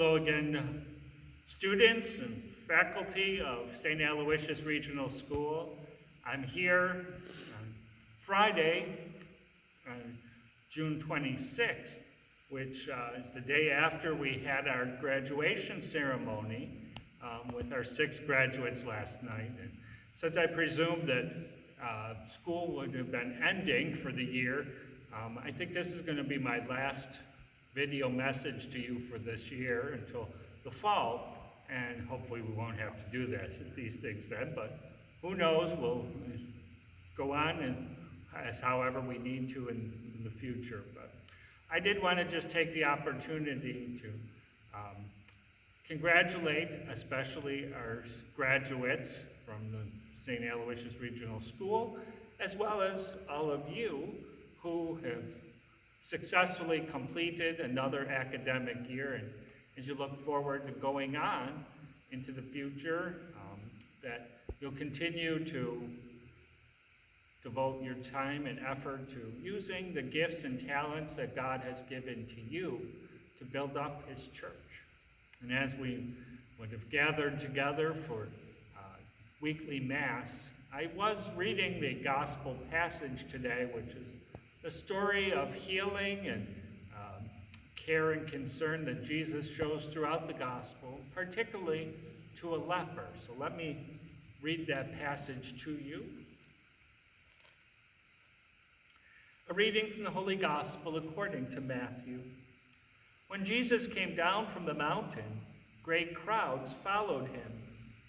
Hello again, students and faculty of St. Aloysius Regional School. I'm here on Friday, June 26th, which is the day after we had our graduation ceremony with our 6 graduates last night. And since I presumed that school would have been ending for the year, I think this is going to be my last video message to you for this year until the fall, and hopefully we won't have to do these things then, but who knows, we'll go on and as however we need to in the future. But I did want to just take the opportunity to congratulate especially our graduates from the St. Aloysius Regional School, as well as all of you who have successfully completed another academic year, and as you look forward to going on into the future, that you'll continue to devote your time and effort to using the gifts and talents that God has given to you to build up His church. And as we would have gathered together for weekly Mass, I was reading the Gospel passage today, which is the story of healing and care and concern that Jesus shows throughout the Gospel, particularly to a leper. So let me read that passage to you. A reading from the Holy Gospel according to Matthew. When Jesus came down from the mountain, great crowds followed him,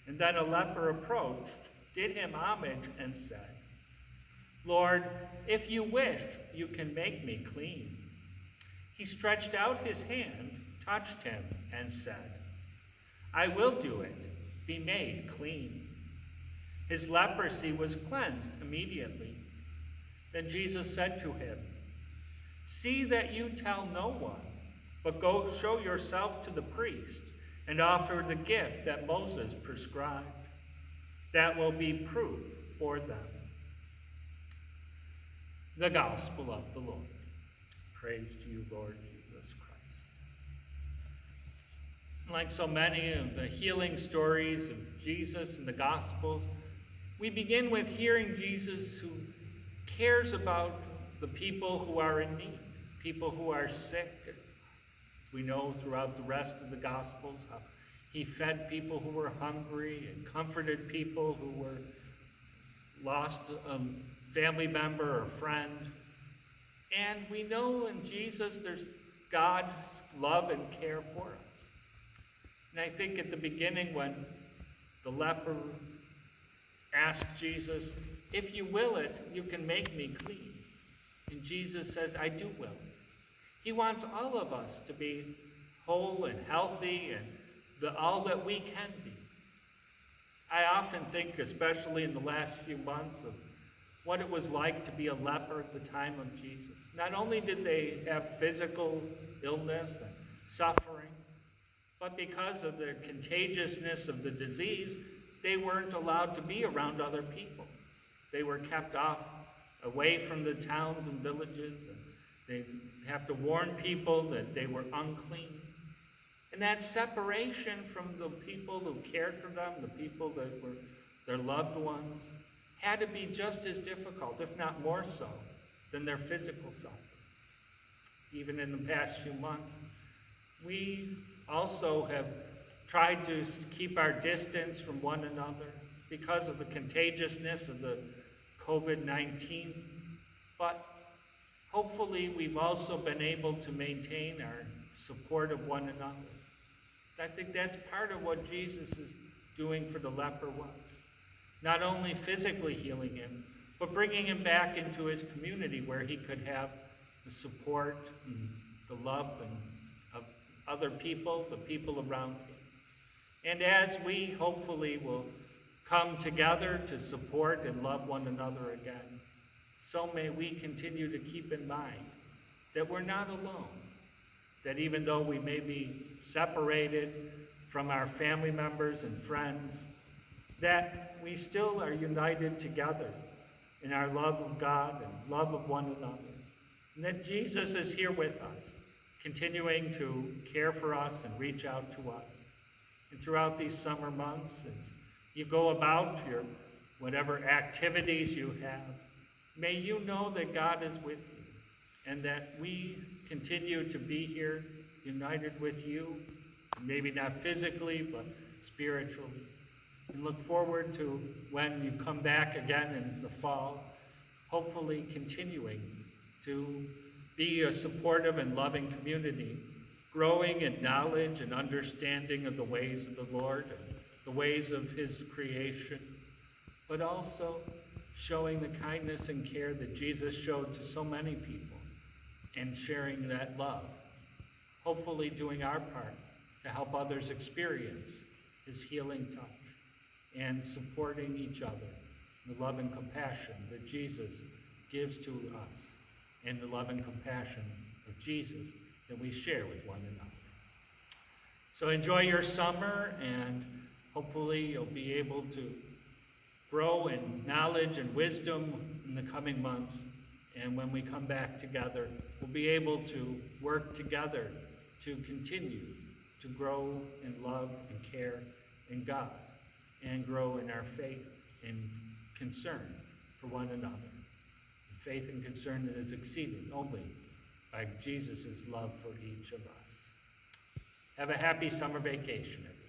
and then a leper approached, did him homage, and said, "Lord, if you wish, you can make me clean." He stretched out his hand, touched him, and said, "I will do it. Be made clean." His leprosy was cleansed immediately. Then Jesus said to him, "See that you tell no one, but go show yourself to the priest and offer the gift that Moses prescribed. That will be proof for them." The Gospel of the Lord. Praise to you, Lord Jesus Christ. Like so many of the healing stories of Jesus in the Gospels, we begin with hearing Jesus who cares about the people who are in need, people who are sick. As we know throughout the rest of the Gospels, how he fed people who were hungry and comforted people who were lost family member or friend. And we know in Jesus there's God's love and care for us. And I think at the beginning when the leper asked Jesus, "If you will it, you can make me clean." And Jesus says, "I do will." He wants all of us to be whole and healthy and all that we can be. I often think, especially in the last few months, of what it was like to be a leper at the time of Jesus. Not only did they have physical illness and suffering, but because of the contagiousness of the disease, they weren't allowed to be around other people. They were kept away from the towns and villages, and they have to warn people that they were unclean. And that separation from the people who cared for them, the people that were their loved ones, had to be just as difficult, if not more so, than their physical suffering. Even in the past few months, we also have tried to keep our distance from one another because of the contagiousness of the COVID-19. But hopefully we've also been able to maintain our support of one another. I think that's part of what Jesus is doing for the leper was. Not only physically healing him, but bringing him back into his community where he could have the support and the love of other people, the people around him. And as we hopefully will come together to support and love one another again, so may we continue to keep in mind that we're not alone. That even though we may be separated from our family members and friends, that we still are united together in our love of God and love of one another. And that Jesus is here with us, continuing to care for us and reach out to us. And throughout these summer months, as you go about your whatever activities you have, may you know that God is with you and that we continue to be here united with you, maybe not physically, but spiritually. And look forward to when you come back again in the fall, hopefully continuing to be a supportive and loving community, growing in knowledge and understanding of the ways of the Lord and the ways of his creation, but also showing the kindness and care that Jesus showed to so many people and sharing that love. Hopefully doing our part to help others experience his healing touch and supporting each other, the love and compassion that Jesus gives to us, and the love and compassion of Jesus that we share with one another. So enjoy your summer, and hopefully you'll be able to grow in knowledge and wisdom in the coming months. And when we come back together, we'll be able to work together to continue to grow in love and care in God and grow in our faith and concern for one another. Faith and concern that is exceeded only by Jesus' love for each of us. Have a happy summer vacation, everyone.